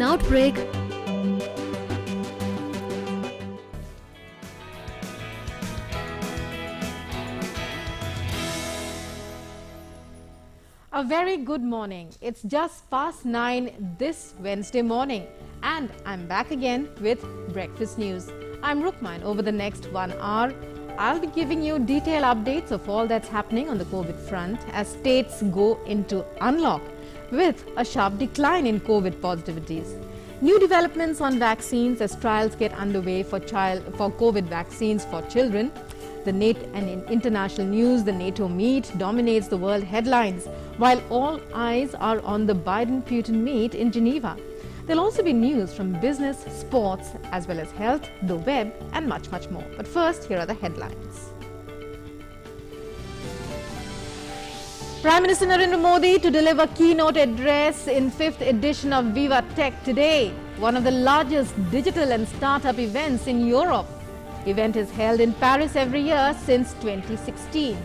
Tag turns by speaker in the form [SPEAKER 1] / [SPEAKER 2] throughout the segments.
[SPEAKER 1] Outbreak.
[SPEAKER 2] A very good morning. It's just past 9 this Wednesday morning and I'm back again with Breakfast News. I'm Rukma and over the next 1 hour, I'll be giving you detailed updates of all that's happening on the COVID front as states go into unlock with a sharp decline in COVID positivities. New developments on vaccines as trials get underway for COVID vaccines for children. And in international news, the NATO meet dominates the world headlines, while all eyes are on the Biden-Putin meet in Geneva. There'll also be news from business, sports, as well as health, the web, and much, much more. But first, here are the headlines. Prime Minister Narendra Modi to deliver keynote address in 5th edition of Viva Tech today, one of the largest digital and startup events in Europe. Event is held in Paris every year since 2016.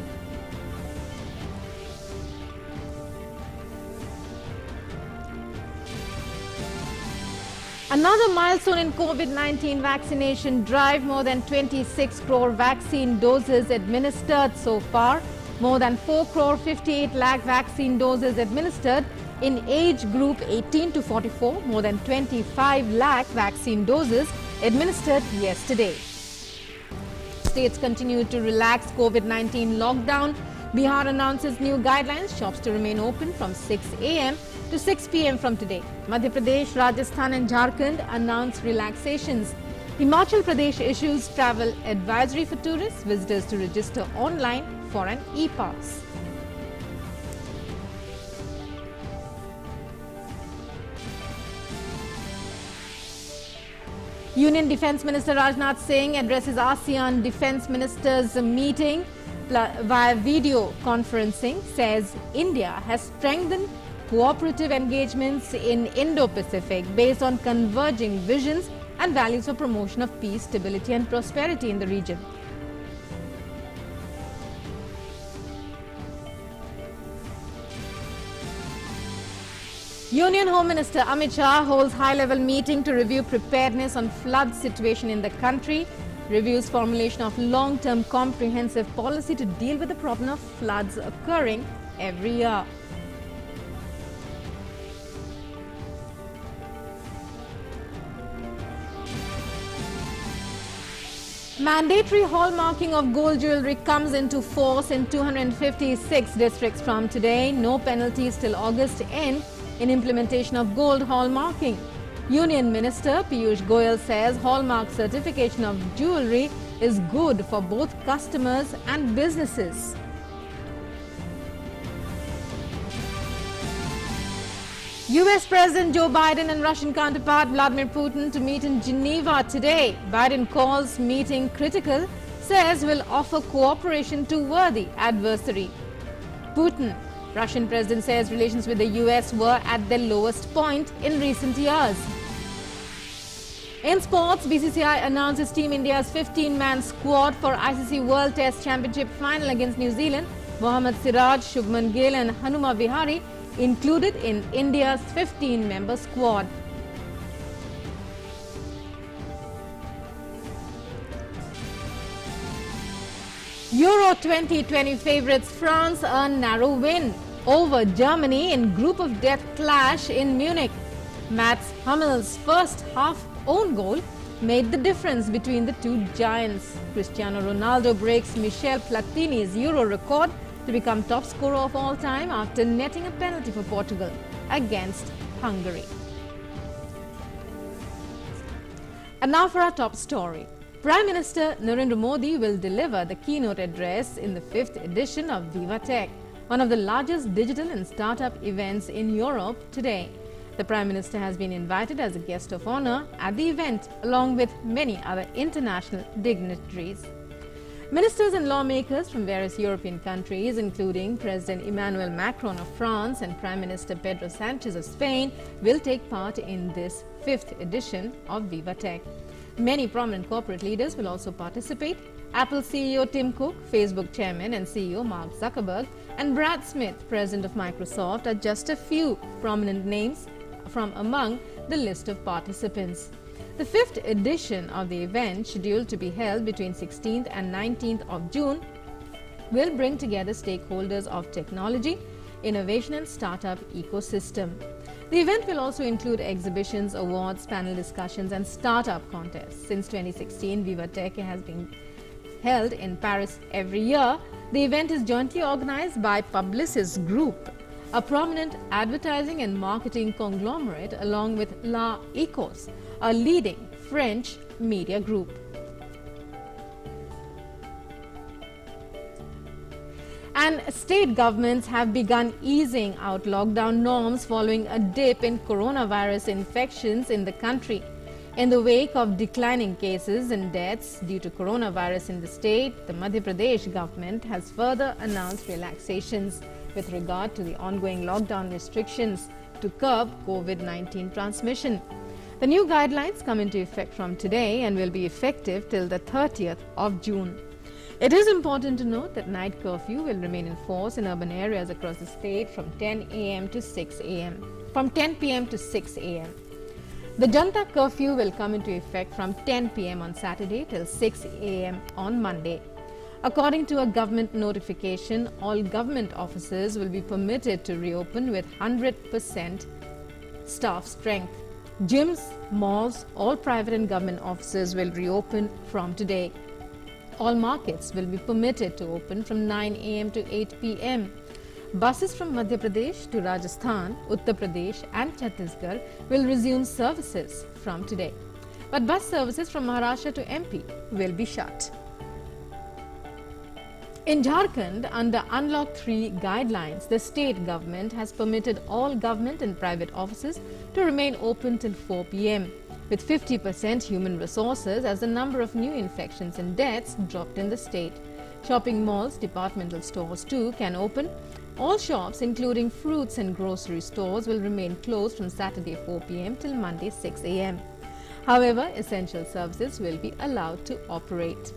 [SPEAKER 2] Another milestone in COVID-19 vaccination drive, more than 26 crore vaccine doses administered so far. More than 4 crore 58 lakh vaccine doses administered in age group 18 to 44. More than 25 lakh vaccine doses administered yesterday. States continue to relax COVID-19 lockdown. Bihar announces new guidelines, shops to remain open from 6 a.m. to 6 p.m. from today. Madhya Pradesh, Rajasthan and Jharkhand announce relaxations. Himachal Pradesh issues travel advisory for tourists, visitors to register online for an e-pass. Union Defence Minister Rajnath Singh addresses ASEAN Defence Ministers meeting via video conferencing, says India has strengthened cooperative engagements in Indo-Pacific based on converging visions and values for promotion of peace, stability and prosperity in the region. Union Home Minister Amit Shah holds high-level meeting to review preparedness on flood situation in the country, reviews formulation of long-term comprehensive policy to deal with the problem of floods occurring every year. Mandatory hallmarking of gold jewellery comes into force in 256 districts from today. No penalties till August end in implementation of gold hallmarking. Union Minister Piyush Goyal says hallmark certification of jewellery is good for both customers and businesses. US President Joe Biden and Russian counterpart Vladimir Putin to meet in Geneva today. Biden calls meeting critical, says will offer cooperation to worthy adversary. Putin, Russian president, says relations with the US were at their lowest point in recent years. In sports, BCCI announces Team India's 15-man squad for ICC World Test Championship final against New Zealand. Mohammad Siraj, Shubman Gill and Hanuma Vihari included in India's 15-member squad. Euro 2020 favourites France earn narrow win over Germany in group of death clash in Munich. Mats Hummel's first half own goal made the difference between the two giants. Cristiano Ronaldo breaks Michel Platini's Euro record to become top scorer of all time after netting a penalty for Portugal against Hungary. And now for our top story. Prime Minister Narendra Modi will deliver the keynote address in the 5th edition of Viva Tech, one of the largest digital and startup events in Europe today. The Prime Minister has been invited as a guest of honor at the event, along with many other international dignitaries. Ministers and lawmakers from various European countries, including President Emmanuel Macron of France and Prime Minister Pedro Sanchez of Spain, will take part in this 5th edition of Viva Tech. Many prominent corporate leaders will also participate. Apple CEO Tim Cook, Facebook Chairman and CEO Mark Zuckerberg, and Brad Smith, President of Microsoft, are just a few prominent names from among the list of participants. The 5th edition of the event, scheduled to be held between 16th and 19th of June, will bring together stakeholders of technology, innovation and startup ecosystem. The event will also include exhibitions, awards, panel discussions and startup contests. Since 2016, Viva Tech has been held in Paris every year. The event is jointly organized by Publicis Group, a prominent advertising and marketing conglomerate, along with La Ecos, a leading French media group. And state governments have begun easing out lockdown norms following a dip in coronavirus infections in the country. In the wake of declining cases and deaths due to coronavirus in the state, the Madhya Pradesh government has further announced relaxations with regard to the ongoing lockdown restrictions to curb COVID-19 transmission. The new guidelines come into effect from today and will be effective till the 30th of June. It is important to note that night curfew will remain in force in urban areas across the state from 10 a.m. to 6 a.m. from 10 p.m. to 6 a.m. The Janta curfew will come into effect from 10 p.m. on Saturday till 6 a.m. on Monday. According to a government notification, all government offices will be permitted to reopen with 100% staff strength. Gyms, malls, all private and government offices will reopen from today. All markets will be permitted to open from 9 a.m. to 8 p.m. Buses from Madhya Pradesh to Rajasthan, Uttar Pradesh and Chhattisgarh will resume services from today. But bus services from Maharashtra to MP will be shut. In Jharkhand, under Unlock 3 guidelines, the state government has permitted all government and private offices to remain open till 4 p.m. with 50% human resources as the number of new infections and deaths dropped in the state. Shopping malls, departmental stores too can open. All shops, including fruits and grocery stores, will remain closed from Saturday 4 p.m. till Monday 6 a.m. However, essential services will be allowed to operate.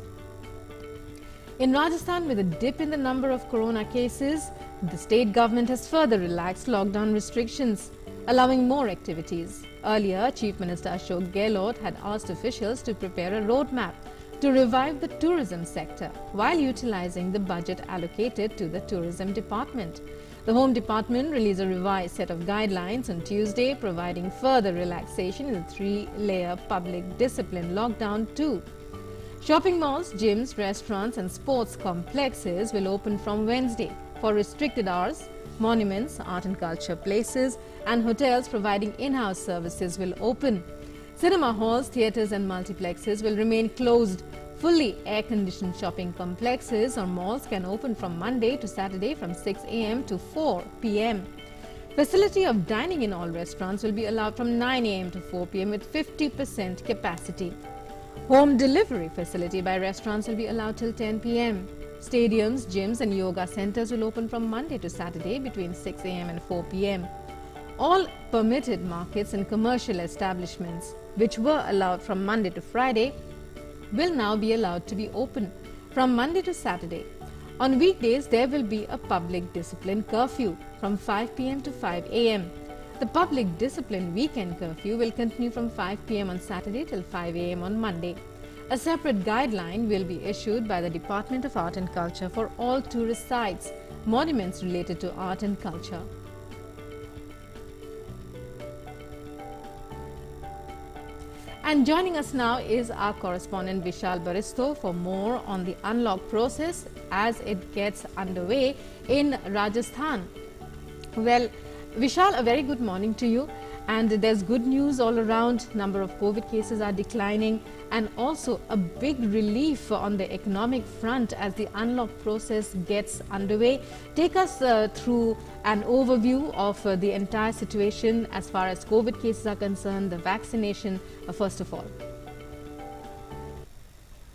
[SPEAKER 2] In Rajasthan, with a dip in the number of corona cases, the state government has further relaxed lockdown restrictions, allowing more activities. Earlier, Chief Minister Ashok Gehlot had asked officials to prepare a roadmap to revive the tourism sector while utilizing the budget allocated to the tourism department. The Home Department released a revised set of guidelines on Tuesday, providing further relaxation in the 3-layer public discipline lockdown too. Shopping malls, gyms, restaurants and sports complexes will open from Wednesday for restricted hours. Monuments, art and culture places and hotels providing in-house services will open. Cinema halls, theatres and multiplexes will remain closed. Fully air-conditioned shopping complexes or malls can open from Monday to Saturday from 6 a.m. to 4 p.m. Facility of dining in all restaurants will be allowed from 9 a.m. to 4 p.m. with 50% capacity. Home delivery facility by restaurants will be allowed till 10 p.m. Stadiums, gyms and yoga centers will open from Monday to Saturday between 6 a.m. and 4 p.m. All permitted markets and commercial establishments, which were allowed from Monday to Friday, will now be allowed to be open from Monday to Saturday. On weekdays, there will be a public discipline curfew from 5 p.m. to 5 a.m. The public discipline weekend curfew will continue from 5 p.m. on Saturday till 5 a.m. on Monday. A separate guideline will be issued by the Department of Art and Culture for all tourist sites, monuments related to art and culture. And joining us now is our correspondent Vishal Baristo for more on the unlock process as it gets underway in Rajasthan. Well, Vishal, a very good morning to you. And there's good news all around. Number of COVID cases are declining and also a big relief on the economic front as the unlock process gets underway. Take us through an overview of the entire situation as far as COVID cases are concerned, the vaccination, first of all.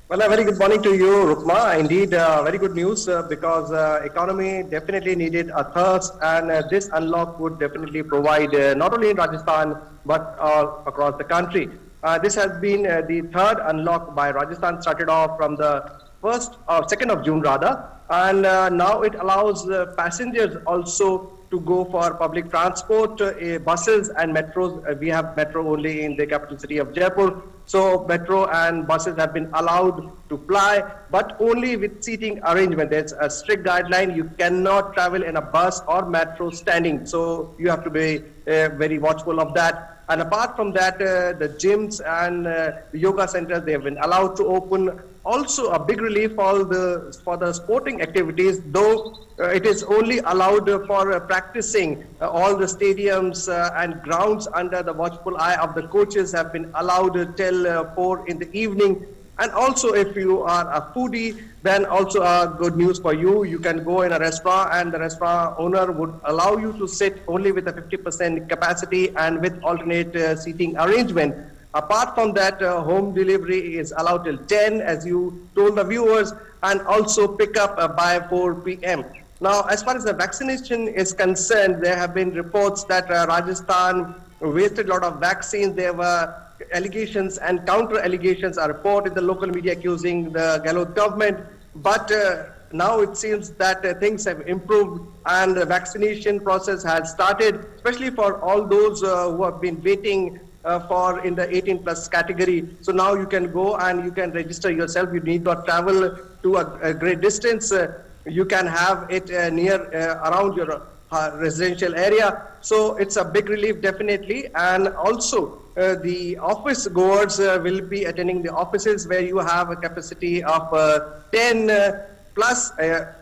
[SPEAKER 1] Well, a very good morning to you, Rukma. Indeed, very good news because economy definitely needed a thrust, and this unlock would definitely provide not only in Rajasthan but across the country. This has been the third unlock by Rajasthan, started off from the 2nd of June rather, and now it allows passengers also to go for public transport, buses and metros. We have metro only in the capital city of Jaipur. So metro and buses have been allowed to fly, but only with seating arrangement. There's a strict guideline. You cannot travel in a bus or metro standing. So you have to be very watchful of that. And apart from that, the gyms and the yoga centers, they have been allowed to open. Also, a big relief for the sporting activities, though it is only allowed for practicing. All the stadiums and grounds under the watchful eye of the coaches have been allowed till 4 in the evening. And also, if you are a foodie, then also good news for you. You can go in a restaurant and the restaurant owner would allow you to sit only with a 50% capacity and with alternate seating arrangement. Apart from that, home delivery is allowed till 10, as you told the viewers, and also pick up by 4 p.m. Now, as far as the vaccination is concerned, there have been reports that Rajasthan wasted a lot of vaccines. There were allegations and counter allegations are reported in the local media accusing the Gehlot government. But now it seems that things have improved and the vaccination process has started, especially for all those who have been waiting for in the 18+ category. So now you can go and you can register yourself. You need not travel to a great distance. You can have it near around your residential area. So it's a big relief, definitely. And also the office goers will be attending the offices where you have a capacity of 10 plus,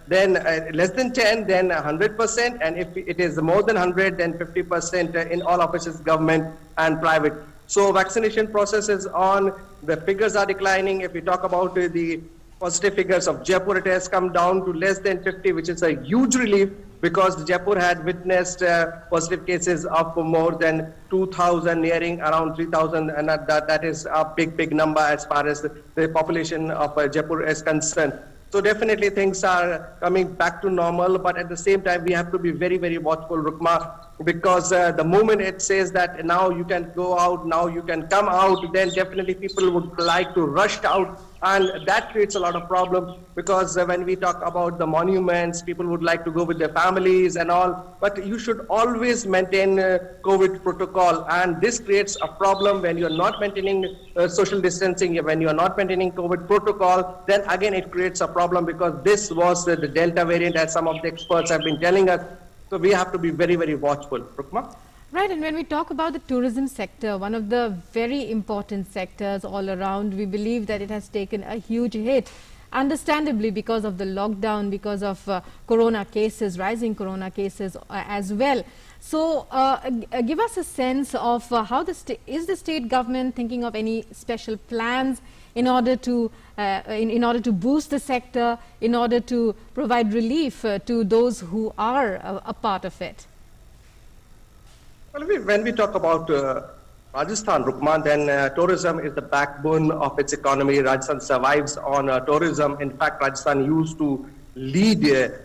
[SPEAKER 1] then less than 10, then 100%, and if it is more than 100, then 50% in all offices, government and private. So vaccination process is on. The figures are declining. If we talk about the positive figures of Jaipur, it has come down to less than 50, which is a huge relief, because Jaipur had witnessed positive cases of more than 2,000, nearing around 3,000, and that is a big number as far as the population of Jaipur is concerned. So definitely things are coming back to normal, but at the same time we have to be very watchful, Rukma, because the moment it says that now you can go out, now you can come out, then definitely people would like to rush out, and that creates a lot of problem, because when we talk about the monuments, people would like to go with their families and all, but you should always maintain COVID protocol, and this creates a problem when you're not maintaining social distancing, when you're not maintaining COVID protocol, then again it creates a problem, because this was the Delta variant, as some of the experts have been telling us. So we have to be very watchful. Rukma?
[SPEAKER 2] Right, and when we talk about the tourism sector, one of the very important sectors all around, we believe that it has taken a huge hit, understandably because of the lockdown, because of corona cases, rising corona cases as well. So give us a sense of how is the state government thinking of any special plans in order to boost the sector, in order to provide relief to those who are a part of it?
[SPEAKER 1] Well, when we talk about Rajasthan, Rukman, then tourism is the backbone of its economy. Rajasthan survives on tourism. In fact, Rajasthan used to lead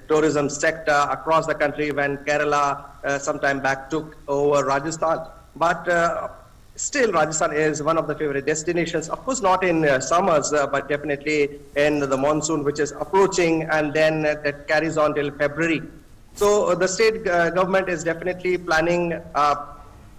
[SPEAKER 1] tourism sector across the country when Kerala sometime back took over Rajasthan. But still, Rajasthan is one of the favorite destinations. Of course, not in summers, but definitely in the monsoon, which is approaching, and then that carries on till February. So the state government is definitely planning a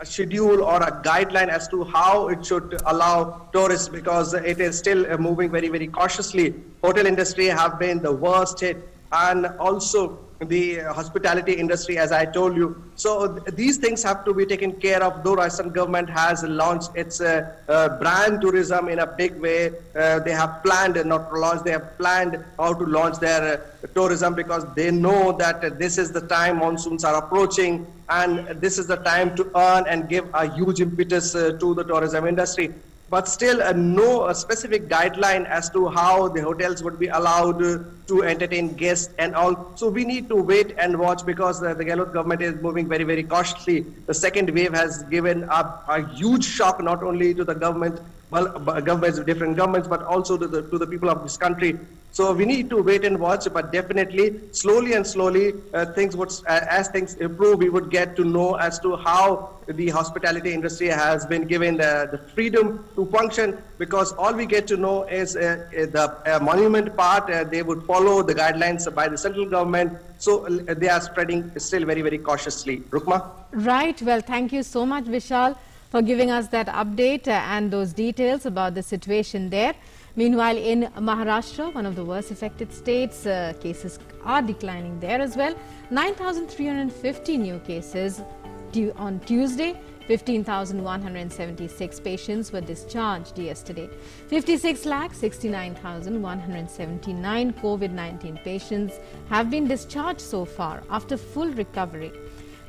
[SPEAKER 1] schedule or a guideline as to how it should allow tourists, because it is still moving very cautiously. Hotel industry have been the worst hit, and also the hospitality industry, as I told you. So these things have to be taken care of, though Rajasthan government has launched its brand tourism in a big way. They have planned, not launched, they have planned how to launch their tourism, because they know that this is the time monsoons are approaching, and this is the time to earn and give a huge impetus to the tourism industry. But still no specific guideline as to how the hotels would be allowed to entertain guests and all. So we need to wait and watch, because the Gehlot government is moving very cautiously. The second wave has given a huge shock not only to the government governments, different governments, but also to the people of this country. So we need to wait and watch, but definitely slowly and slowly things would, as things improve, we would get to know as to how the hospitality industry has been given the freedom to function, because all we get to know is the monument part, they would follow the guidelines by the central government. So they are spreading still very, very cautiously. Rukma?
[SPEAKER 2] Right. Well, thank you so much, Vishal, for giving us that update and those details about the situation there. Meanwhile, in Maharashtra, one of the worst affected states, cases are declining there as well. 9,350 new cases on Tuesday. 15,176 patients were discharged yesterday. 56,69,179 COVID-19 patients have been discharged so far after full recovery.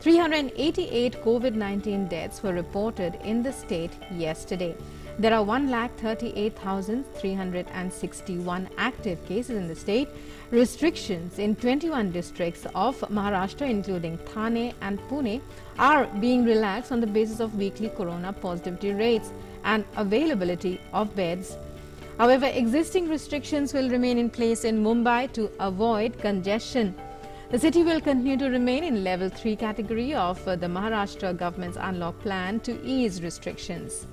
[SPEAKER 2] 388 COVID-19 deaths were reported in the state yesterday. There are 1,38,361 active cases in the state. Restrictions in 21 districts of Maharashtra, including Thane and Pune, are being relaxed on the basis of weekly corona positivity rates and availability of beds. However, existing restrictions will remain in place in Mumbai to avoid congestion. The city will continue to remain in level 3 category of the Maharashtra government's unlock plan to ease restrictions.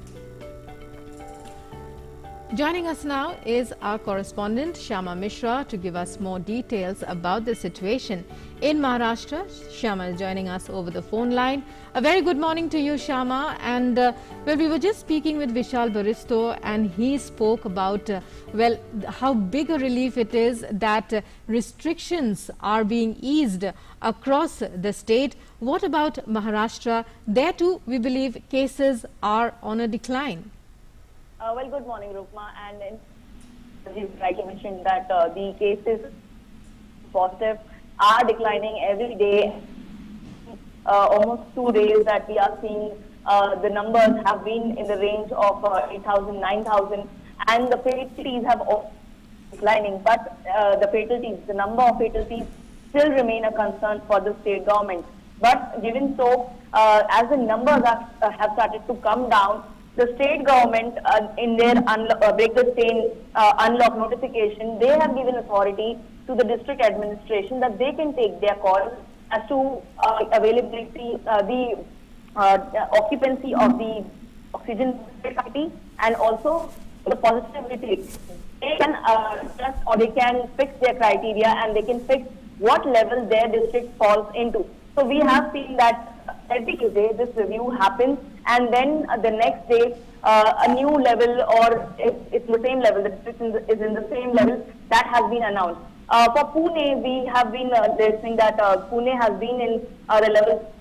[SPEAKER 2] Joining us now is our correspondent Shyama Mishra to give us more details about the situation in Maharashtra. Shyama is joining us over the phone line. A very good morning to you, Shyama. And well, we were just speaking with Vishal Baristo, and he spoke about well, how big a relief it is that restrictions are being eased across the state. What about Maharashtra? There too, we believe cases are on a decline.
[SPEAKER 3] Well, good morning, Rukma. And as you rightly mentioned that the cases positive are declining every day. Almost 2 days that we are seeing the numbers have been in the range of 8,000, 9,000, and the fatalities have also declining. But the number of fatalities still remain a concern for the state government. But given so, as the numbers have started to come down, the state government, in their break the chain unlock notification, they have given authority to the district administration that they can take their call as to availability, the occupancy of the oxygen capacity, and also the positivity. They can they can fix their criteria, and they can fix what level their district falls into. So we have seen that every day this review happens, and then the next day a new level, or it's the same level, the district is in the same level that has been announced. For Pune, we have been saying that Pune has been in the level.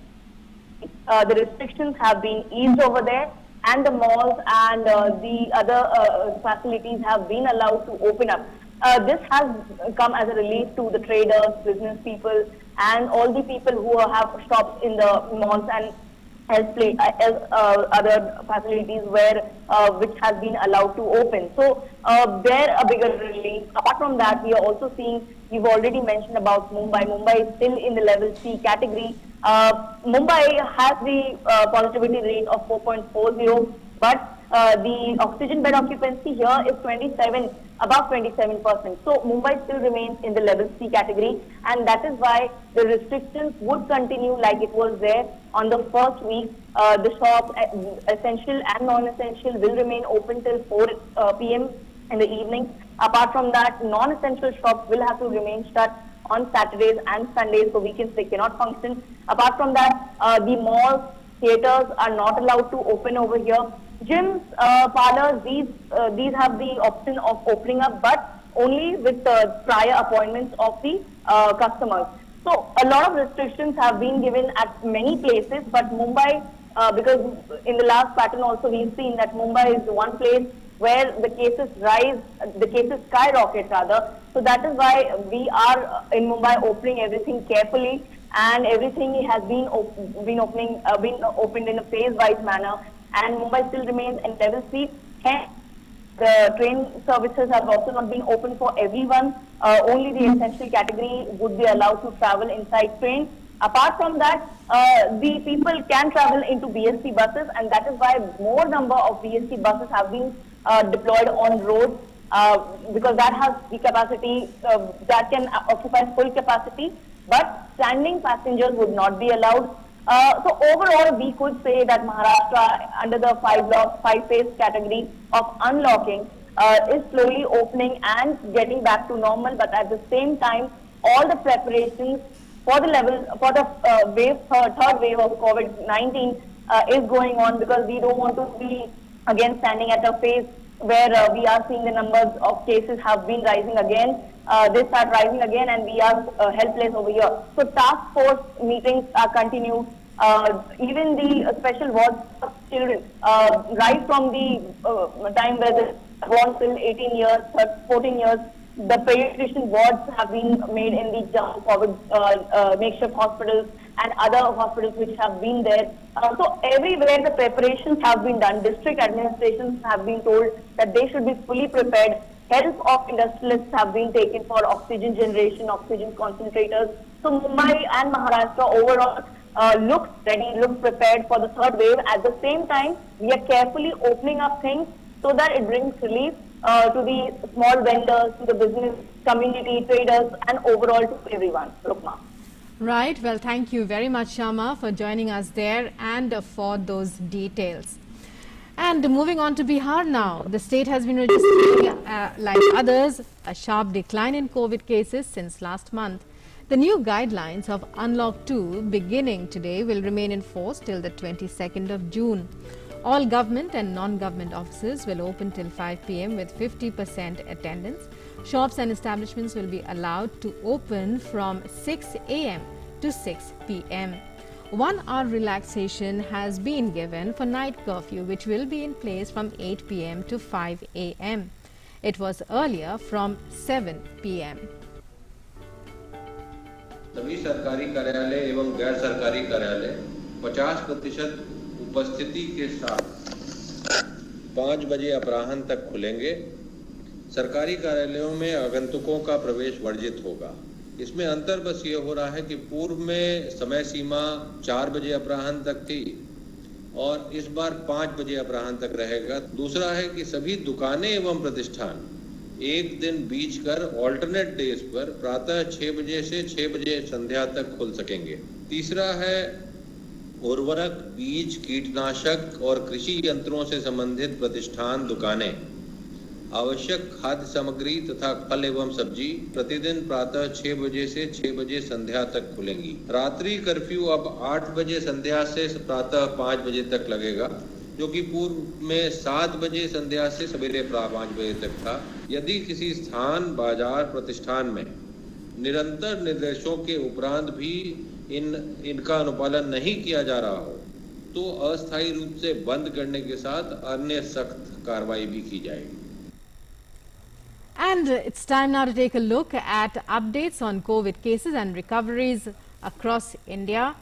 [SPEAKER 3] The restrictions have been eased over there, and the malls and the other facilities have been allowed to open up. This has come as a relief to the traders, business people, and all the people who have shops in the malls and other facilities which has been allowed to open. So they're a bigger relief. Apart from that, we are also seeing, we've already mentioned about Mumbai. Mumbai is still in the level C category. Mumbai has the positivity rate of 4.40, but the oxygen bed occupancy here is above 27%. So Mumbai still remains in the level C category, and that is why the restrictions would continue like it was there on the first week. The shops, essential and non-essential, will remain open till 4 p.m. in the evening. Apart from that, non-essential shops will have to remain shut on Saturdays and Sundays, so weekends they cannot function. Apart from that, the malls, theaters are not allowed to open over here. Gyms, parlors, these have the option of opening up, but only with prior appointments of the customers. So a lot of restrictions have been given at many places, but Mumbai, because in the last pattern also we've seen that Mumbai is the one place where the cases skyrocket rather. So that is why we are in Mumbai opening everything carefully, and everything has been opened in a phase-wise manner. And Mumbai still remains in level C. The train services have also not been open for everyone. Only the essential category would be allowed to travel inside train. Apart from that, the people can travel into BST buses, and that is why more number of BST buses have been deployed on roads, because that has the capacity that can occupy full capacity, but standing passengers would not be allowed. So overall, we could say that Maharashtra, under the five-phase category of unlocking, is slowly opening and getting back to normal. But at the same time, all the preparations for the third wave of COVID-19 is going on, because we don't want to be again standing at a phase where we are seeing the numbers of cases have been rising again. They start rising again, and we are helpless over here. So task force meetings are continued. Even the special wards of children, right from the time where they born till 18 years, 14 years, the pediatrician wards have been made in the COVID makeshift hospitals and other hospitals which have been there. So everywhere the preparations have been done. District administrations have been told that they should be fully prepared. Help of industrialists have been taken for oxygen generation, oxygen concentrators. So Mumbai and Maharashtra overall looks ready, looks prepared for the third wave. At the same time, we are carefully opening up things so that it brings relief to the small vendors, to the business community, traders, and overall to everyone. Rukma.
[SPEAKER 2] Right. Well, thank you very much, Shama, for joining us there and for those details. And moving on to Bihar now, the state has been registering, like others, a sharp decline in COVID cases since last month. The new guidelines of Unlock 2 beginning today will remain in force till the 22nd of June. All government and non-government offices will open till 5 p.m. with 50% attendance. Shops and establishments will be allowed to open from 6 a.m. to 6 p.m. 1 hour relaxation has been given for night curfew, which will be in place from 8 p.m. to 5 a.m. It was earlier from 7 p.m.
[SPEAKER 4] सभी सरकारी कार्यालय एवं गैर सरकारी कार्यालय 50% उपस्थिति के साथ 5 बजे अपराह्न तक खुलेंगे। सरकारी कार्यालयों में आगंतुकों का प्रवेश वर्जित होगा। इसमें अंतर बस ये हो रहा है कि पूर्व में समय सीमा 4 बजे अपराह्न तक थी और इस बार 5 बजे अपराह्न तक रहेगा। दूसरा है कि सभी दुकानें एवं प्रतिष्ठान एक दिन बीच कर ऑल्टरनेट डेज पर प्रातः 6 बजे से 6 बजे संध्या तक खुल सकेंगे। तीसरा है उर्वरक, बीज, कीटनाशक और कृषि यंत्रों से संबंधित प्रतिष्ठान, दुकानें, आवश्यक खाद्य सामग्री तथा फल एवं सब्जी प्रतिदिन प्रातः 6 बजे से 6 बजे संध्या तक खुलेंगी। रात्रि कर्फ्यू अब 8 बजे संध्या से प्रातः 5 बजे तक लगेगा, जो कि पूर्व में 7 बजे संध्या से सवेरे 5 बजे तक था। यदि किसी स्थान, बाजार, प्रतिष्ठान में निरंतर निर्देशों के उपरांत भी इनका अनुपालन नहीं किया जा रहा हो तो अस्थायी रूप से बंद करने के साथ अन्य सख्त कार्रवाई भी की जाएगी।
[SPEAKER 2] And it's time now to take a look at updates on COVID cases and recoveries across India.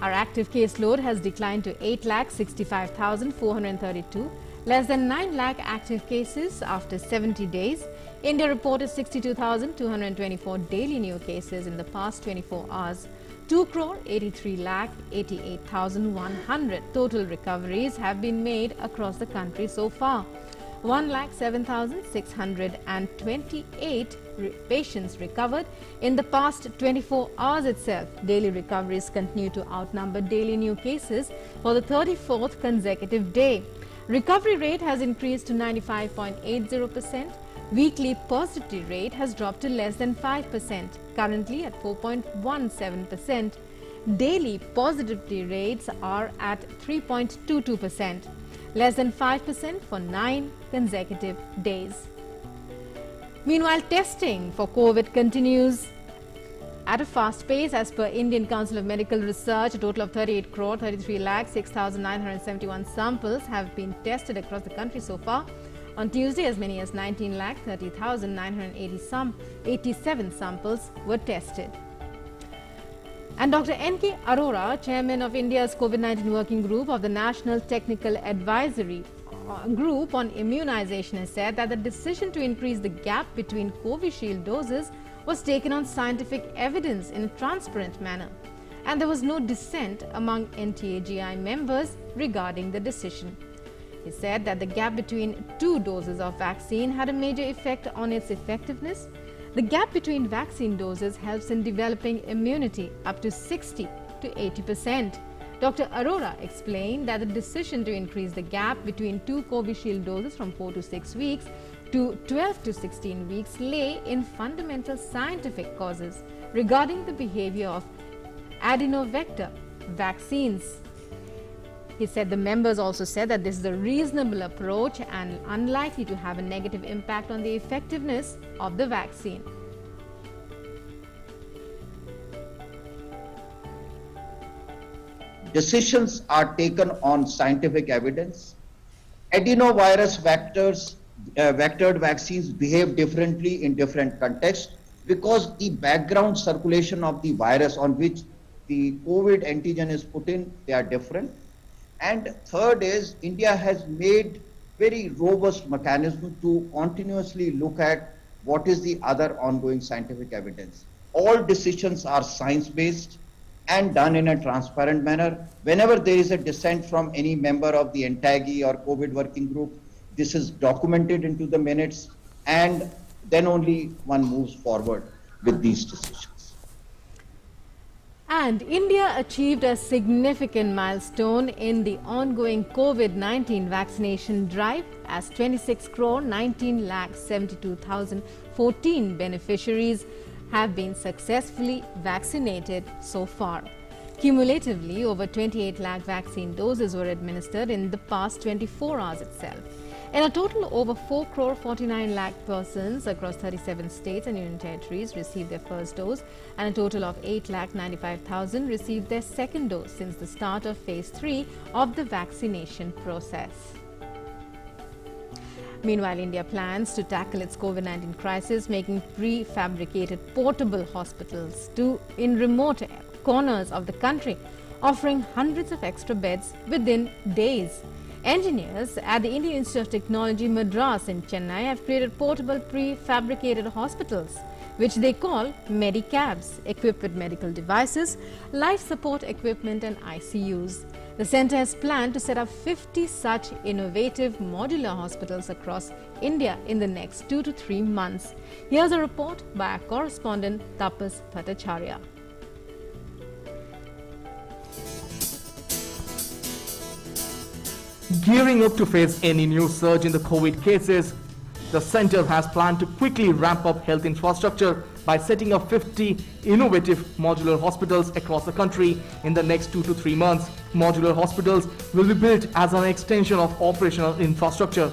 [SPEAKER 2] Our active case load has declined to 8,65,432, less than 9 lakh active cases after 70 days. India reported 62,224 daily new cases in the past 24 hours. 2,83,88,100 total recoveries have been made across the country so far. 1,07,628 patients recovered in the past 24 hours itself. Daily recoveries continue to outnumber daily new cases for the 34th consecutive day. Recovery rate has increased to 95.80%. Weekly positivity rate has dropped to less than 5%, currently at 4.17%. Daily positivity rates are at 3.22%, less than 5% for 9 consecutive days. Meanwhile, testing for COVID continues at a fast pace. As per Indian Council of Medical Research, a total of 38,33,06,971 samples have been tested across the country so far. On Tuesday, as many as 19,30,987 samples were tested. And Dr. N.K. Arora, chairman of India's COVID-19 working group of the National Technical Advisory Group on Immunization, has said that the decision to increase the gap between Covishield doses was taken on scientific evidence in a transparent manner. and there was no dissent among NTAGI members regarding the decision. He said that the gap between 2 doses of vaccine had a major effect on its effectiveness. The gap between vaccine doses helps in developing immunity up to 60 to 80%. Dr. Arora explained that the decision to increase the gap between 2 Covishield doses from 4 to 6 weeks to 12 to 16 weeks lay in fundamental scientific causes regarding the behavior of adenovector vaccines. He said the members also said that this is a reasonable approach and unlikely to have a negative impact on the effectiveness of the vaccine.
[SPEAKER 5] Decisions are taken on scientific evidence. Adenovirus vectored vaccines behave differently in different contexts because the background circulation of the virus on which the COVID antigen is put in, they are different. And third is, India has made very robust mechanism to continuously look at what is the other ongoing scientific evidence. All decisions are science-based and done in a transparent manner. Whenever there is a dissent from any member of the NTAGI or COVID working group, this is documented into the minutes, and then only one moves forward with these decisions.
[SPEAKER 2] And India achieved a significant milestone in the ongoing COVID-19 vaccination drive as 26,19,72,014 beneficiaries have been successfully vaccinated so far. Cumulatively, over 28 lakh vaccine doses were administered in the past 24 hours itself. In a total, over 4 crore 49 lakh persons across 37 states and union territories received their first dose, and a total of 8 lakh 95,000 received their second dose since the start of phase 3 of the vaccination process. Meanwhile, India plans to tackle its COVID-19 crisis, making prefabricated portable hospitals in remote corners of the country, offering hundreds of extra beds within days. Engineers at the Indian Institute of Technology, Madras in Chennai have created portable prefabricated hospitals, which they call Medicabs, equipped with medical devices, life support equipment and ICUs. The centre has planned to set up 50 such innovative modular hospitals across India in the next 2 to 3 months. Here's a report by our correspondent Tapas Bhattacharya.
[SPEAKER 6] Gearing up to face any new surge in the COVID cases, the centre has planned to quickly ramp up health infrastructure by setting up 50 innovative modular hospitals across the country in the next 2 to 3 months. Modular hospitals will be built as an extension of operational infrastructure.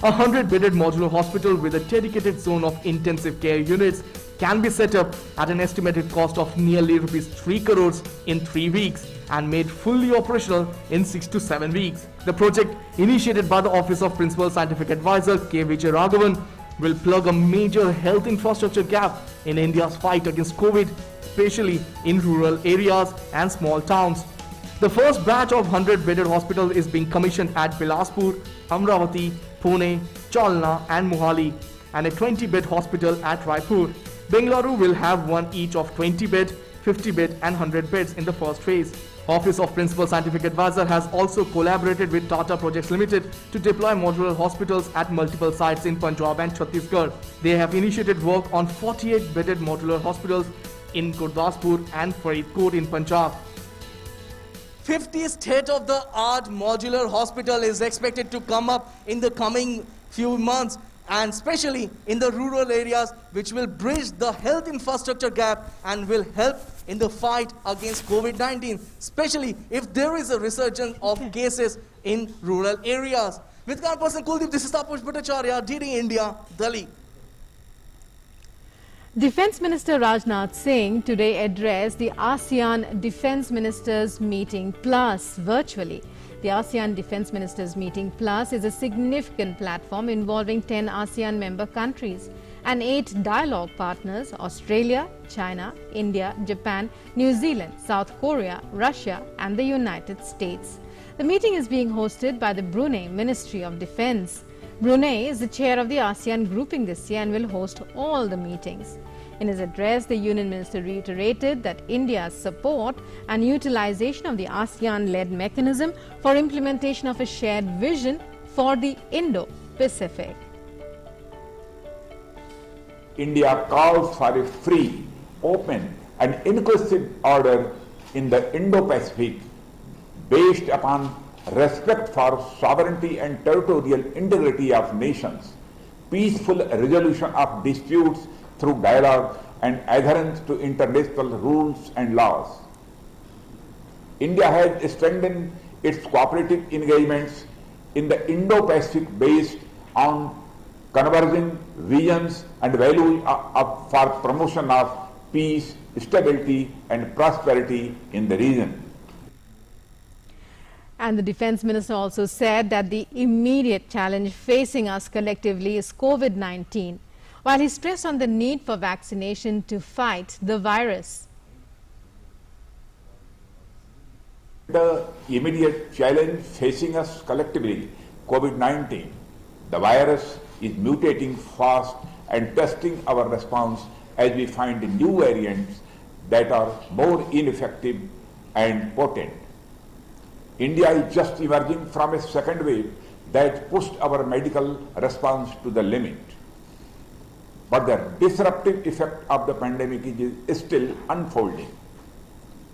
[SPEAKER 6] A 100-bedded modular hospital with a dedicated zone of intensive care units can be set up at an estimated cost of nearly ₹3 crores in 3 weeks and made fully operational in 6 to 7 weeks. The project, initiated by the Office of Principal Scientific Advisor K. Vijay Raghavan, will plug a major health infrastructure gap in India's fight against COVID, especially in rural areas and small towns. The first batch of 100-bedded hospital is being commissioned at Bilaspur, Amravati, Pune, Jalna and Mohali, and a 20-bed hospital at Raipur. Bengaluru will have one each of 20-bed, 50-bed and 100 beds in the first phase. Office of Principal Scientific Advisor has also collaborated with Tata Projects Limited to deploy modular hospitals at multiple sites in Punjab and Chhattisgarh. They have initiated work on 48-bedded modular hospitals in Gurdaspur and Faridkot in Punjab.
[SPEAKER 7] 50 state-of-the-art modular hospital is expected to come up in the coming few months, and especially in the rural areas, which will bridge the health infrastructure gap and will help in the fight against COVID-19, especially if there is a resurgence of cases in rural areas. With our person Kuldeep, this is Tapas Bhattacharya, DD India, Delhi.
[SPEAKER 2] Defence Minister Rajnath Singh today addressed the ASEAN Defence Ministers Meeting Plus virtually. The ASEAN Defence Ministers Meeting Plus is a significant platform involving 10 ASEAN member countries and 8 dialogue partners: Australia, China, India, Japan, New Zealand, South Korea, Russia and the United States. The meeting is being hosted by the Brunei Ministry of Defence. Brunei is the chair of the ASEAN grouping this year and will host all the meetings. In his address, the Union Minister reiterated that India's support and utilization of the ASEAN-led mechanism for implementation of a shared vision for the Indo-Pacific.
[SPEAKER 8] India calls for a free, open and inclusive order in the Indo-Pacific based upon respect for sovereignty and territorial integrity of nations, peaceful resolution of disputes through dialogue and adherence to international rules and laws. India has strengthened its cooperative engagements in the Indo-Pacific based on converging visions and values for promotion of peace, stability and prosperity in the region.
[SPEAKER 2] And the Defence Minister also said that the immediate challenge facing us collectively is COVID-19, while he stressed on the need for vaccination to fight the virus.
[SPEAKER 8] The immediate challenge facing us collectively, COVID-19, the virus is mutating fast and testing our response as we find new variants that are more ineffective and potent. India is just emerging from a second wave that pushed our medical response to the limit. But the disruptive effect of the pandemic is still unfolding.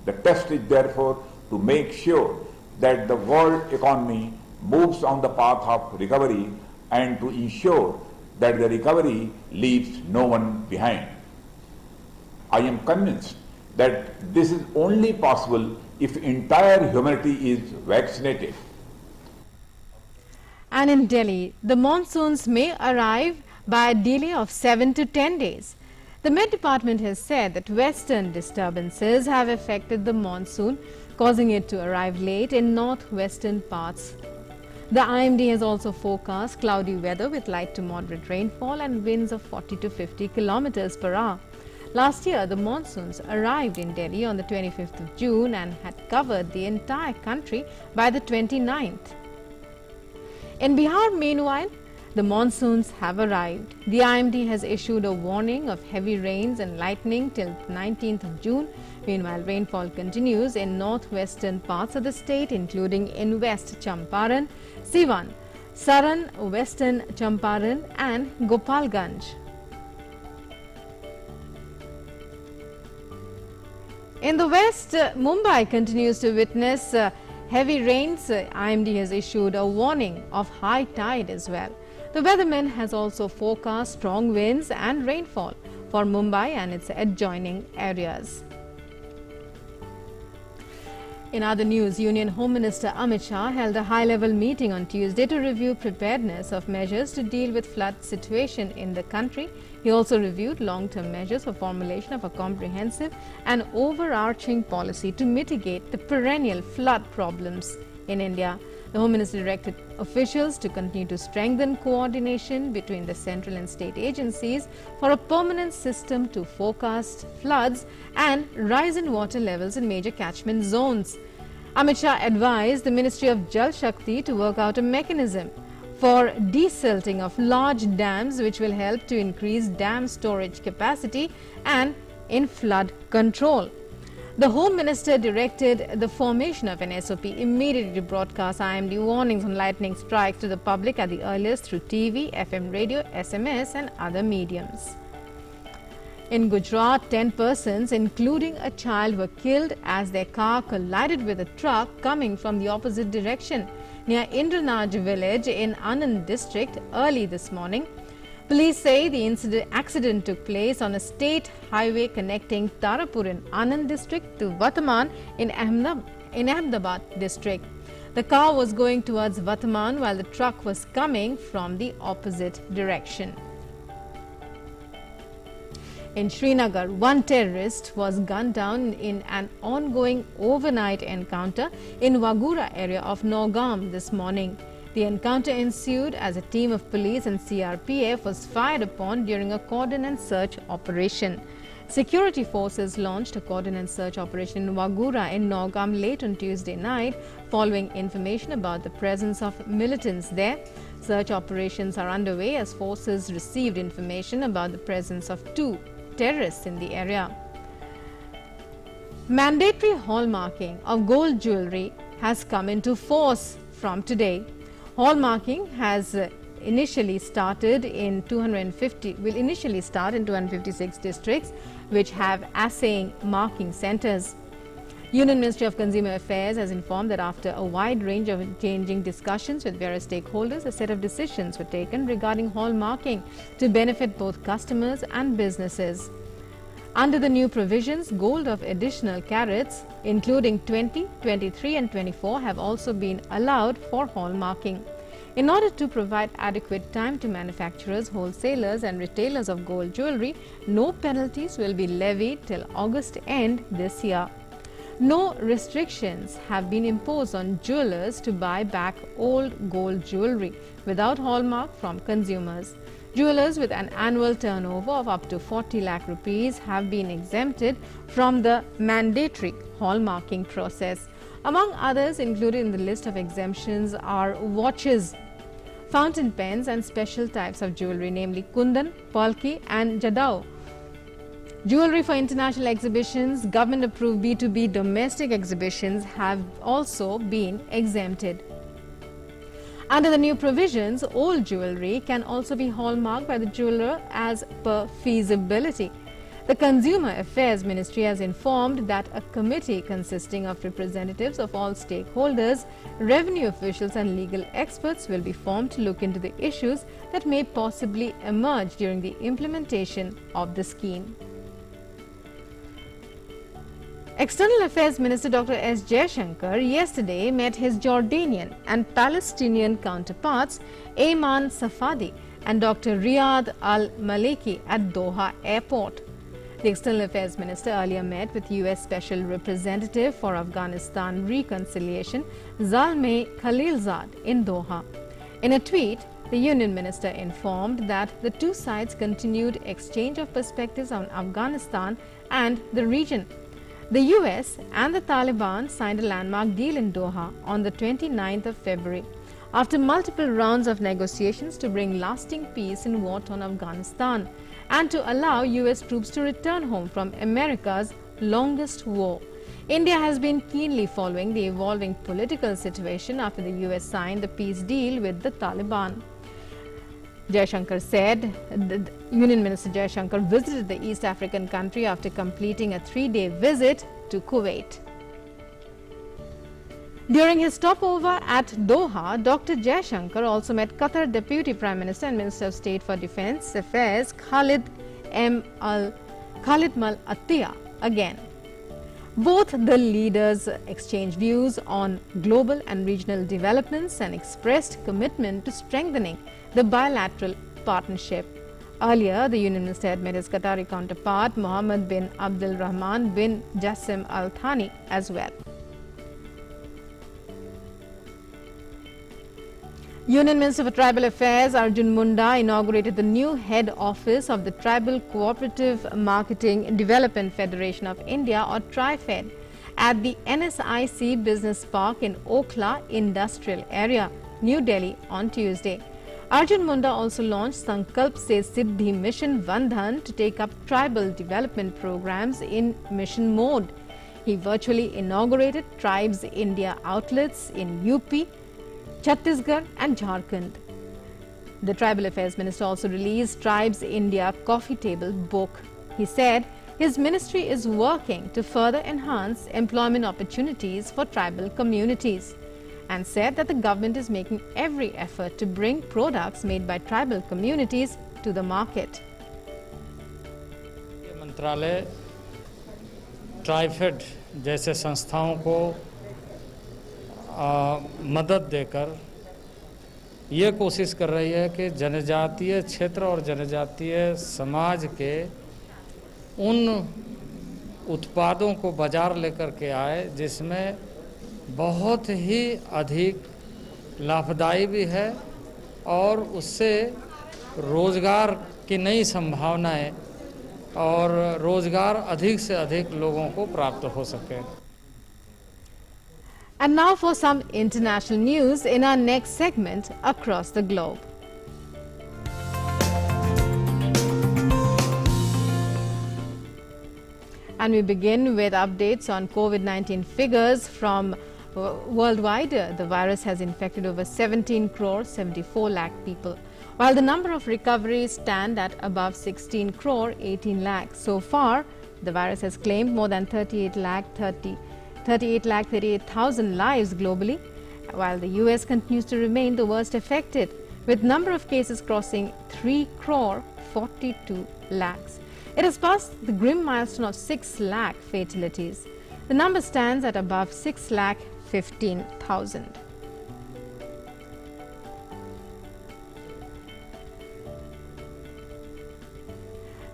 [SPEAKER 8] The test is therefore to make sure that the world economy moves on the path of recovery and to ensure that the recovery leaves no one behind. I am convinced that this is only possible if entire humanity is vaccinated.
[SPEAKER 2] And in Delhi, the monsoons may arrive by a delay of 7 to 10 days. The Met Department has said that western disturbances have affected the monsoon, causing it to arrive late in northwestern parts. The IMD has also forecast cloudy weather with light to moderate rainfall and winds of 40 to 50 kilometers per hour. Last year, the monsoons arrived in Delhi on the 25th of June and had covered the entire country by the 29th. In Bihar, meanwhile, the monsoons have arrived. The IMD has issued a warning of heavy rains and lightning till 19th of June. Meanwhile, rainfall continues in northwestern parts of the state, including in West Champaran, Siwan, Saran, Western Champaran and Gopalganj. In the west, Mumbai continues to witness heavy rains. IMD has issued a warning of high tide as well. The weatherman has also forecast strong winds and rainfall for Mumbai and its adjoining areas. In other news, Union Home Minister Amit Shah held a high-level meeting on Tuesday to review preparedness of measures to deal with flood situation in the country. He also reviewed long-term measures for formulation of a comprehensive and overarching policy to mitigate the perennial flood problems in India. The Home Minister directed officials to continue to strengthen coordination between the central and state agencies for a permanent system to forecast floods and rise in water levels in major catchment zones. Amit Shah advised the Ministry of Jal Shakti to work out a mechanism for desilting of large dams, which will help to increase dam storage capacity and in flood control. The Home Minister directed the formation of an SOP immediately to broadcast IMD warnings on lightning strikes to the public at the earliest through TV, FM radio, SMS and other mediums. In Gujarat, 10 persons, including a child, were killed as their car collided with a truck coming from the opposite direction near Indranaj village in Anand district early this morning. Police say the accident took place on a state highway connecting Tarapur in Anand district to Vataman in Ahmedabad district. The car was going towards Vataman while the truck was coming from the opposite direction. In Srinagar, one terrorist was gunned down in an ongoing overnight encounter in Wagura area of Nogam this morning. The encounter ensued as a team of police and CRPF was fired upon during a cordon and search operation. Security forces launched a cordon and search operation in Wagura in Nogam late on Tuesday night following information about the presence of militants there. Search operations are underway as forces received information about the presence of two terrorists in the area. Mandatory hallmarking of gold jewellery has come into force from today. Hallmarking has initially started in 256 districts which have assaying marking centres. Union Ministry of Consumer Affairs has informed that after a wide range of changing discussions with various stakeholders, a set of decisions were taken regarding hallmarking to benefit both customers and businesses. Under the new provisions, gold of additional carats, including 20, 23 and 24, have also been allowed for hallmarking. In order to provide adequate time to manufacturers, wholesalers and retailers of gold jewellery, no penalties will be levied till August end this year. No restrictions have been imposed on jewellers to buy back old gold jewellery without hallmark from consumers. Jewellers with an annual turnover of up to 40 lakh rupees have been exempted from the mandatory hallmarking process. Among others included in the list of exemptions are watches, fountain pens and special types of jewellery, namely kundan, palki and jadao. Jewellery for international exhibitions, government-approved B2B domestic exhibitions have also been exempted. Under the new provisions, old jewellery can also be hallmarked by the jeweller as per feasibility. The Consumer Affairs Ministry has informed that a committee consisting of representatives of all stakeholders, revenue officials and legal experts will be formed to look into the issues that may possibly emerge during the implementation of the scheme. External Affairs Minister Dr. S. Jaishankar yesterday met his Jordanian and Palestinian counterparts Ayman Safadi and Dr. Riyad Al-Maliki at Doha Airport. The External Affairs Minister earlier met with U.S. Special Representative for Afghanistan Reconciliation Zalmay Khalilzad in Doha. In a tweet, the Union Minister informed that the two sides continued exchange of perspectives on Afghanistan and the region. The US and the Taliban signed a landmark deal in Doha on the 29th of February after multiple rounds of negotiations to bring lasting peace in war-torn Afghanistan and to allow US troops to return home from America's longest war. India has been keenly following the evolving political situation after the US signed the peace deal with the Taliban. Jaishankar said Union Minister Jaishankar visited the East African country after completing a 3-day visit to Kuwait. During his stopover at Doha, Dr. Jaishankar also met Qatar Deputy Prime Minister and Minister of State for Defence Affairs Khalid Mal Attiyah again. Both the leaders exchanged views on global and regional developments and expressed commitment to strengthening the bilateral partnership. Earlier, the Union Minister had met his Qatari counterpart Mohammed bin Abdul Rahman bin Jassim Al Thani as well. Union Minister for Tribal Affairs Arjun Munda inaugurated the new head office of the Tribal Cooperative Marketing Development Federation of India or TriFed at the NSIC Business Park in Okhla Industrial Area, New Delhi on Tuesday. Arjun Munda also launched Sankalp Se Siddhi Mission Vandhan to take up tribal development programs in mission mode. He virtually inaugurated Tribes India outlets in UP, Chhattisgarh and Jharkhand. The Tribal Affairs Minister also released Tribes India Coffee Table book. He said his ministry is working to further enhance employment opportunities for tribal communities and said that the government is making every effort to bring products made by tribal communities to the market.
[SPEAKER 9] मंत्रालय ट्राइफेड जैसे संस्थाओं को मदद देकर ये कोशिश कर रही है कि जनजातीय क्षेत्र और जनजातीय समाज के उन उत्पादों को बाजार लेकर के आए जिसमें बहुत ही अधिक लाभदायी भी है और उससे रोज़गार की नई संभावनाएं और रोज़गार अधिक से अधिक लोगों को प्राप्त हो सके.
[SPEAKER 2] And now for some international news in our next segment across the globe. And we begin with updates on COVID-19 figures from worldwide. The virus has infected over 17 crore 74 lakh people, while the number of recoveries stand at above 16 crore 18 lakh. So far, the virus has claimed more than 38,38,000 lives globally, while the US continues to remain the worst affected, with number of cases crossing 3 crore 42 lakhs. It has passed the grim milestone of 6 lakh fatalities. The number stands at above 6 lakh 15,000.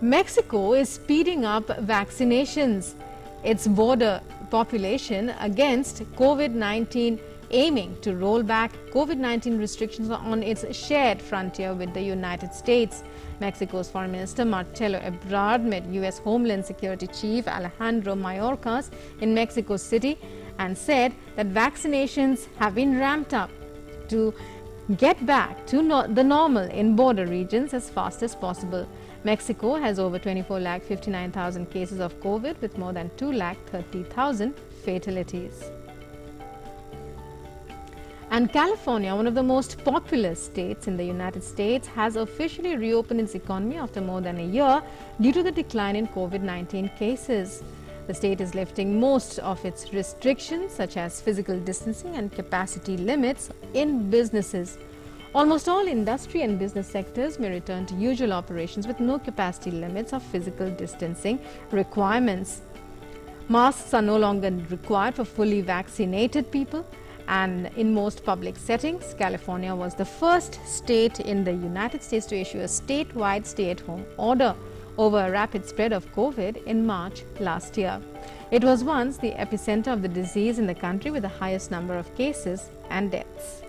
[SPEAKER 2] Mexico is speeding up vaccinations, its border population against COVID-19, aiming to roll back COVID-19 restrictions on its shared frontier with the United States. Mexico's Foreign Minister Marcelo Ebrard met U.S. Homeland Security Chief Alejandro Mayorkas in Mexico City and said that vaccinations have been ramped up to get back to the normal in border regions as fast as possible. Mexico has over 24,59,000 cases of COVID with more than 2,30,000 fatalities. And California, one of the most populous states in the United States, has officially reopened its economy after more than a year due to the decline in COVID-19 cases. The state is lifting most of its restrictions, such as physical distancing and capacity limits in businesses. Almost all industry and business sectors may return to usual operations with no capacity limits or physical distancing requirements. Masks are no longer required for fully vaccinated people. And in most public settings, California was the first state in the United States to issue a statewide stay-at-home order over a rapid spread of COVID in March last year. It was once the epicenter of the disease in the country with the highest number of cases and deaths.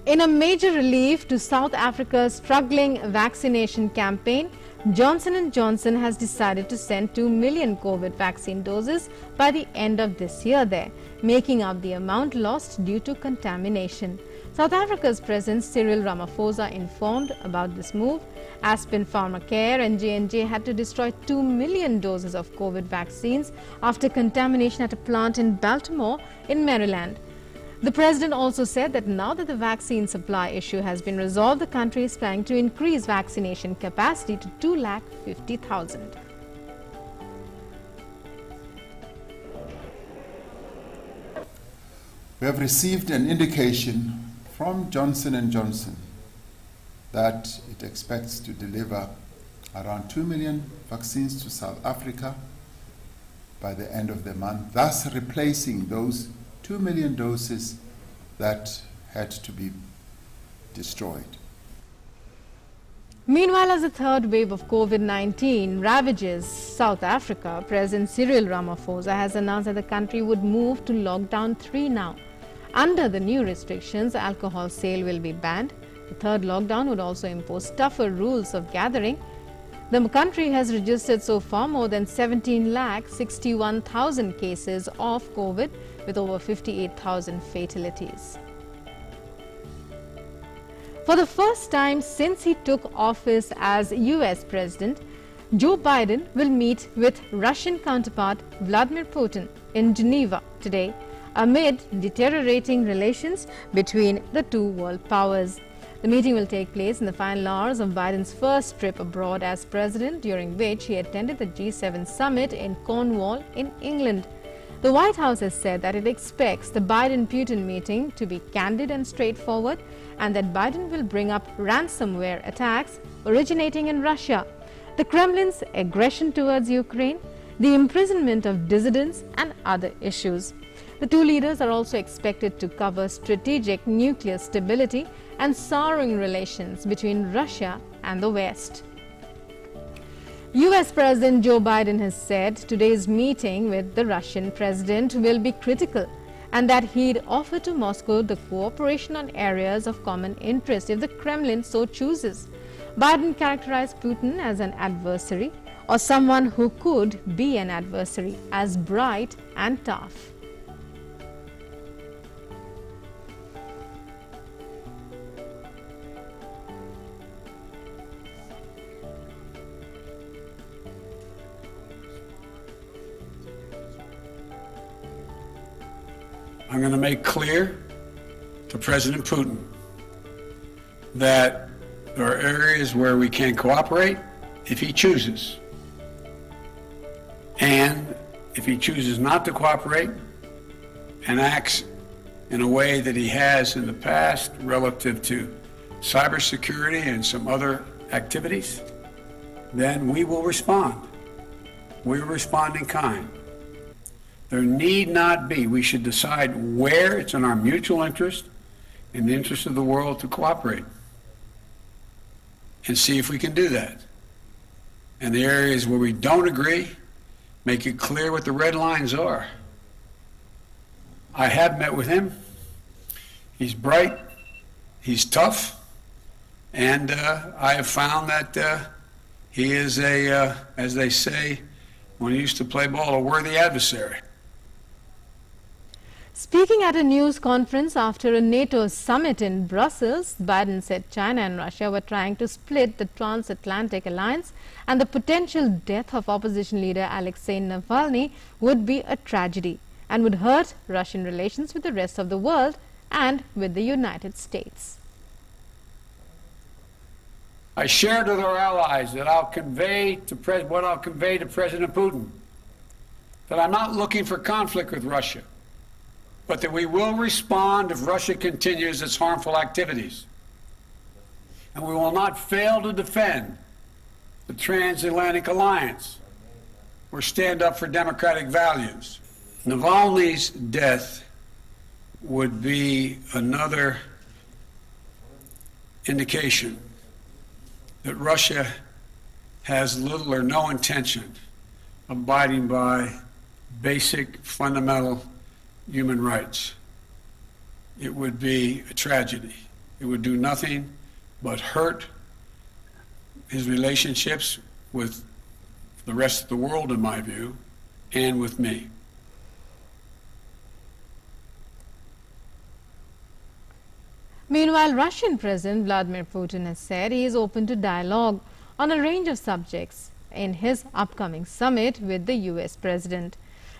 [SPEAKER 2] In a major relief to South Africa's struggling vaccination campaign, Johnson & Johnson has decided to send 2 million COVID vaccine doses by the end of this year there, making up the amount lost due to contamination. South Africa's President Cyril Ramaphosa informed about this move. Aspen Pharmacare and J&J had to destroy 2 million doses of COVID vaccines after contamination at a plant in Baltimore in Maryland. The president also said that now that the vaccine supply issue has been resolved, the country is planning to increase vaccination capacity to 2,50,000.
[SPEAKER 10] We have received an indication from Johnson & Johnson that it expects to deliver around 2 million vaccines to South Africa by the end of the month, thus replacing those 2 million doses that had to be destroyed.
[SPEAKER 2] Meanwhile, as the third wave of COVID-19 ravages South Africa, President Cyril Ramaphosa has announced that the country would move to lockdown 3 now. Under the new restrictions, alcohol sale will be banned. The third lockdown would also impose tougher rules of gathering. The country has registered so far more than 17,61,000 cases of COVID with over 58,000 fatalities. For the first time since he took office as US President, Joe Biden will meet with Russian counterpart Vladimir Putin in Geneva today amid deteriorating relations between the two world powers. The meeting will take place in the final hours of Biden's first trip abroad as president, during which he attended the G7 summit in Cornwall in England. The White House has said that it expects the Biden-Putin meeting to be candid and straightforward, and that Biden will bring up ransomware attacks originating in Russia, the Kremlin's aggression towards Ukraine, the imprisonment of dissidents, and other issues. The two leaders are also expected to cover strategic nuclear stability and souring relations between Russia and the West. US President Joe Biden has said today's meeting with the Russian president will be critical, and that he'd offer to Moscow the cooperation on areas of common interest if the Kremlin so chooses. Biden characterized Putin as an adversary, or someone who could be an adversary, as bright and tough.
[SPEAKER 11] I'm going to make clear to President Putin that there are areas where we can cooperate if he chooses. And if he chooses not to cooperate and acts in a way that he has in the past relative to cybersecurity and some other activities, then we will respond. We will respond in kind. There need not be. We should decide where it's in our mutual interest, in the interest of the world, to cooperate and see if we can do that. And the areas where we don't agree, make it clear what the red lines are. I have met with him. He's bright, he's tough, and I have found that he is as they say when he used to play ball, a worthy adversary.
[SPEAKER 2] Speaking at a news conference after a NATO summit in Brussels, Biden said China and Russia were trying to split the transatlantic alliance and the potential death of opposition leader Alexei Navalny would be a tragedy and would hurt Russian relations with the rest of the world and with the United States.
[SPEAKER 11] I shared with our allies that I'll convey to President Putin, that I'm not looking for conflict with Russia, but that we will respond if Russia continues its harmful activities. And we will not fail to defend the transatlantic alliance or stand up for democratic values. Navalny's death would be another indication that Russia has little or no intention of abiding by basic, fundamental human rights. It would be a tragedy. It would do nothing but hurt his relationships with the rest of the world, in my view, and with me.
[SPEAKER 2] Meanwhile, Russian President Vladimir Putin has said he is open to dialogue on a range of subjects in his upcoming summit with the US President.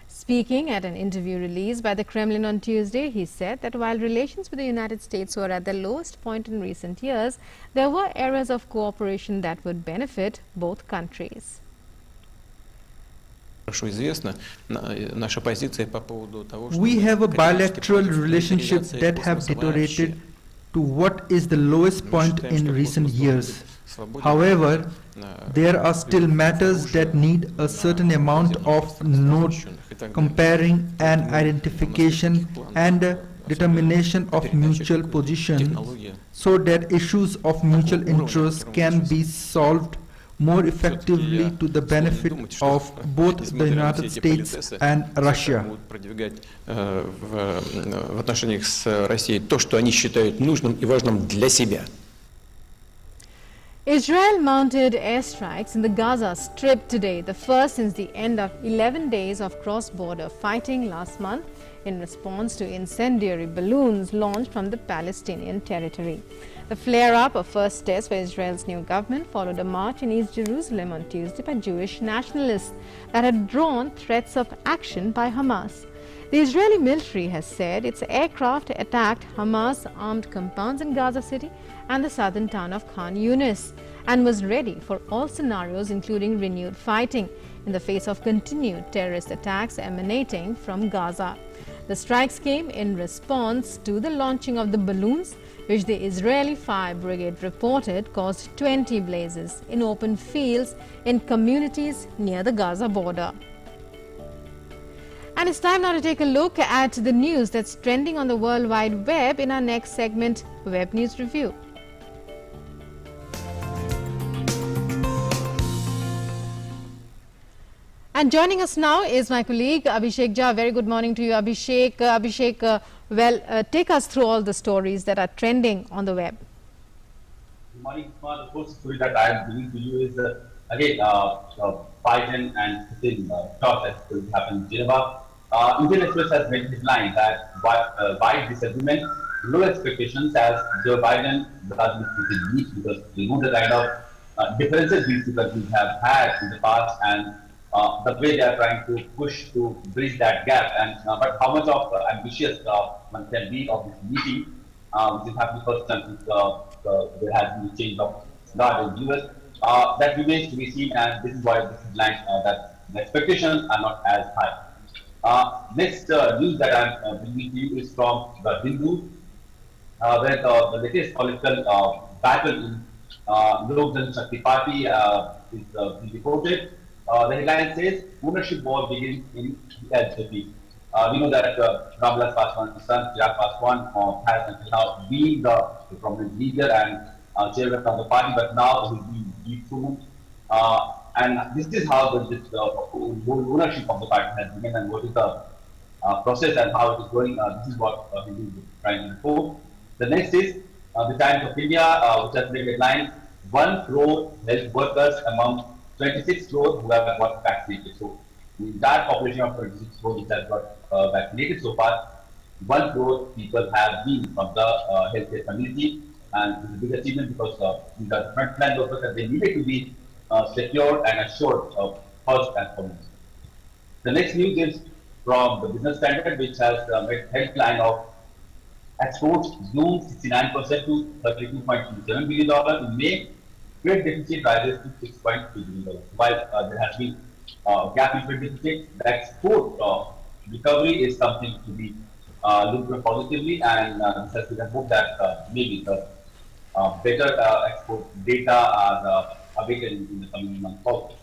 [SPEAKER 2] Speaking at an interview released by the Kremlin on Tuesday, he said that while relations with the United States were at their lowest point in recent years, there were areas of cooperation that would benefit both countries.
[SPEAKER 12] We have a bilateral relationship that have deteriorated to what is the lowest point in recent years. However, there are still matters that need a certain amount of note, comparing and identification and determination of mutual position so that issues of mutual interest can be solved more effectively to the benefit of both the United States and Russia.
[SPEAKER 13] В отношениях с Россией то, что они считают нужным и важным для себя.
[SPEAKER 2] Israel mounted airstrikes in the Gaza Strip today, the first since the end of 11 days of cross-border fighting last month in response to incendiary balloons launched from the Palestinian territory. The flare-up, a first test for Israel's new government, followed a march in East Jerusalem on Tuesday by Jewish nationalists that had drawn threats of action by Hamas. The Israeli military has said its aircraft attacked Hamas armed compounds in Gaza City and the southern town of Khan Yunis and was ready for all scenarios, including renewed fighting in the face of continued terrorist attacks emanating from Gaza. The strikes came in response to the launching of the balloons, which the Israeli Fire Brigade reported caused 20 blazes in open fields in communities near the Gaza border. And it's time now to take a look at the news that's trending on the World Wide Web in our next segment, Web News Review. And joining us now is my colleague Abhishek Jha. Very good morning to you, Abhishek. Take us through all the stories that are trending on the web.
[SPEAKER 14] Good morning. The first story that I am bringing to you is again Biden and Putin talk that's going to happen in Geneva. Indian Express has made headline that by disagreement, low expectations as Joe Biden Vladimir Putin meet because they know the kind of differences these two countries have had in the past, and the way they are trying to push to bridge that gap. And but how much of ambitious one can be of this meeting, which is happening first time since there has been a change of guard in US. That remains to be seen, and this is why this is like that the expectations are not as high. Next news that I'm bringing to you is from the Hindu, where the latest political battle in Lok Jan Shakti Party is being reported. The headline says ownership war begins in the LJP. We know that Ramvilas Paswan's son, Chirag Paswan, has until now been the prominent leader and chairman of the party, but now he's being dethroned. And this is how the ownership of the party has begun, and what is the process and how it is going. This is what he is trying to report. The next is the Times of India, which has made headline: 1 crore health workers among 26 crore who have got vaccinated. So the entire population of 26 crore which has got vaccinated so far, 1 crore people have been from the healthcare community, and this is a big achievement because these are the frontline workers and they needed to be secured and assured first and foremost. The next news is from the Business Standard, which has made headline of exports zoomed 69% to $32.27 billion in May. Trade deficit rises to $6.2 billion. While there has been gap in trade deficit, the export recovery is something to be looked at positively, and this has been a hope that maybe the better export data are awaited in the coming months also.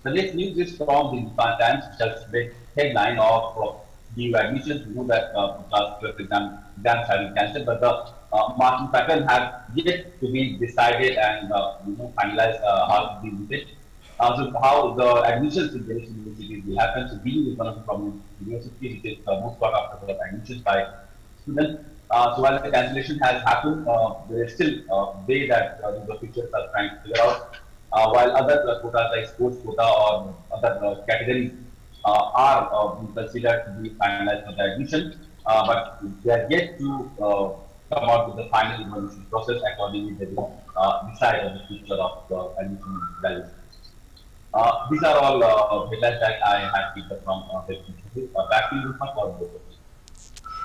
[SPEAKER 14] The next news is from the Hindustan Times, which has the headline of DU admissions. We know that class 12 exams have been cancelled, but the marking pattern has yet to be decided and finalized how to deal with it. So how the admissions in various universities will happen. So DU is one of the prominent universities, which is most sought after for admissions by students. So while the cancellation has happened, there is still a way that the officials are trying to figure out. While other quotas like sports quota or other categories are being considered to be finalized for the admission, but they are yet to come out with the final evaluation process. Accordingly, they will decide on the future of the admission values. These are all headlines that I had picked up from back to you for the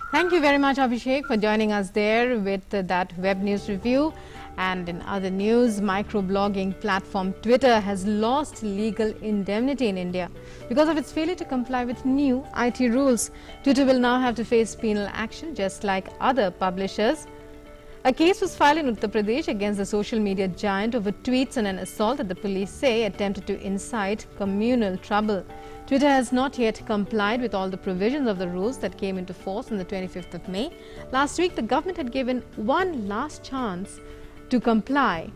[SPEAKER 2] Thank you very much, Abhishek, for joining us there with that web news review. And in other news, microblogging platform Twitter has lost legal indemnity in India because of its failure to comply with new IT rules. Twitter will now have to face penal action just like other publishers. A case was filed in Uttar Pradesh against the social media giant over tweets and an assault that the police say attempted to incite communal trouble. Twitter has not yet complied with all the provisions of the rules that came into force on the 25th of May. Last week, the government had given one last chance to comply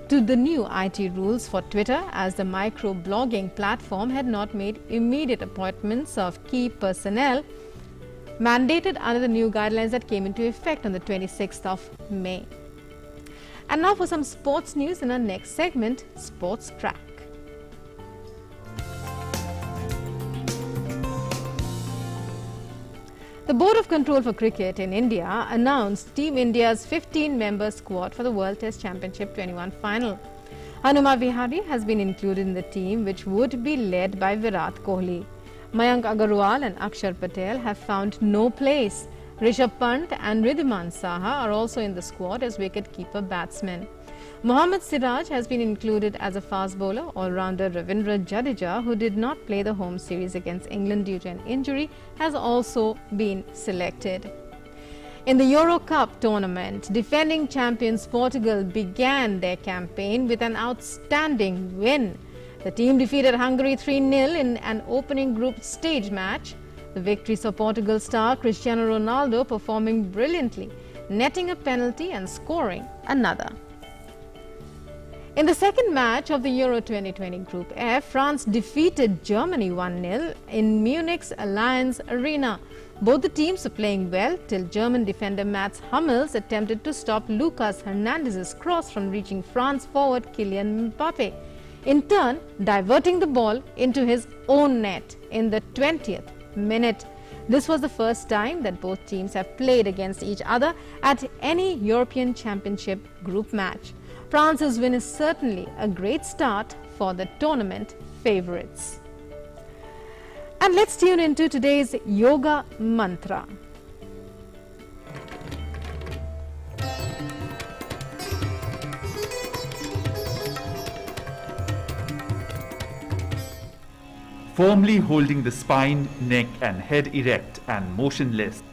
[SPEAKER 2] to the new IT rules for Twitter, as the microblogging platform had not made immediate appointments of key personnel mandated under the new guidelines that came into effect on the 26th of May. And now for some sports news in our next segment, Sports Track. The Board of Control for Cricket in India announced Team India's 15-member squad for the World Test Championship 21 final. Hanuma Vihari has been included in the team, which would be led by Virat Kohli. Mayank Agarwal and Akshar Patel have found no place. Rishabh Pant and Riddhiman Saha are also in the squad as wicket-keeper batsmen. Mohammad Siraj has been included as a fast bowler. All-rounder Ravindra Jadeja, who did not play the home series against England due to an injury, has also been selected. In the Euro Cup tournament, defending champions Portugal began their campaign with an outstanding win. The team defeated Hungary 3-0 in an opening group stage match. The victory saw Portugal star Cristiano Ronaldo performing brilliantly, netting a penalty and scoring another. In the second match of the Euro 2020 Group F, France defeated Germany 1-0 in Munich's Allianz Arena. Both the teams were playing well till German defender Mats Hummels attempted to stop Lucas Hernandez's cross from reaching France forward Kylian Mbappe, in turn diverting the ball into his own net in the 20th minute. This was the first time that both teams have played against each other at any European Championship group match. France's win is certainly a great start for the tournament favourites. And let's tune into today's yoga mantra.
[SPEAKER 15] Firmly holding the spine, neck and head erect and motionless,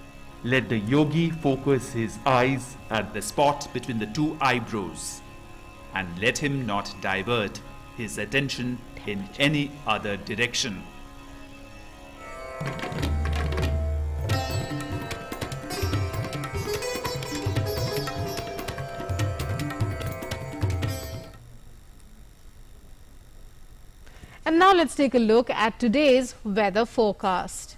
[SPEAKER 15] let the yogi focus his eyes
[SPEAKER 16] at the spot between the two eyebrows and let him not divert his attention in any other direction.
[SPEAKER 2] And now let's take a look at today's weather forecast.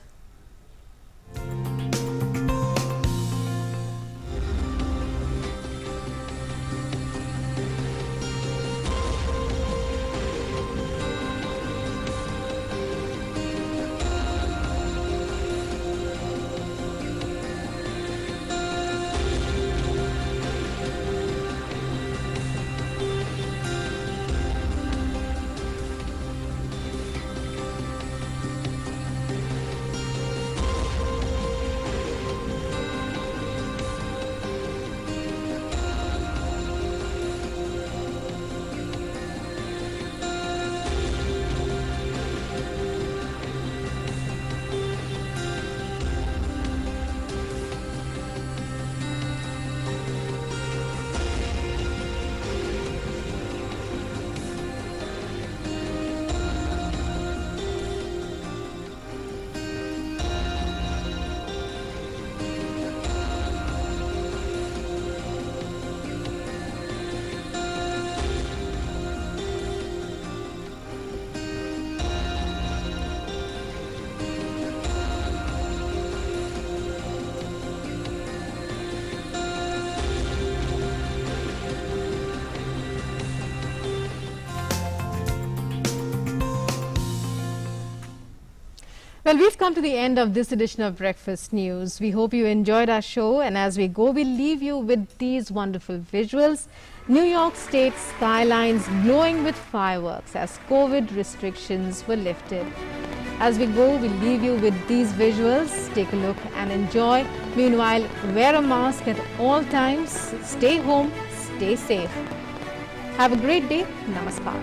[SPEAKER 2] Well, we've come to the end of this edition of Breakfast News. We hope you enjoyed our show, and as we go, we'll leave you with these wonderful visuals. New York State skylines glowing with fireworks as COVID restrictions were lifted. As we go, we'll leave you with these visuals. Take a look and enjoy. Meanwhile, wear a mask at all times. Stay home, stay safe. Have a great day. Namaskar.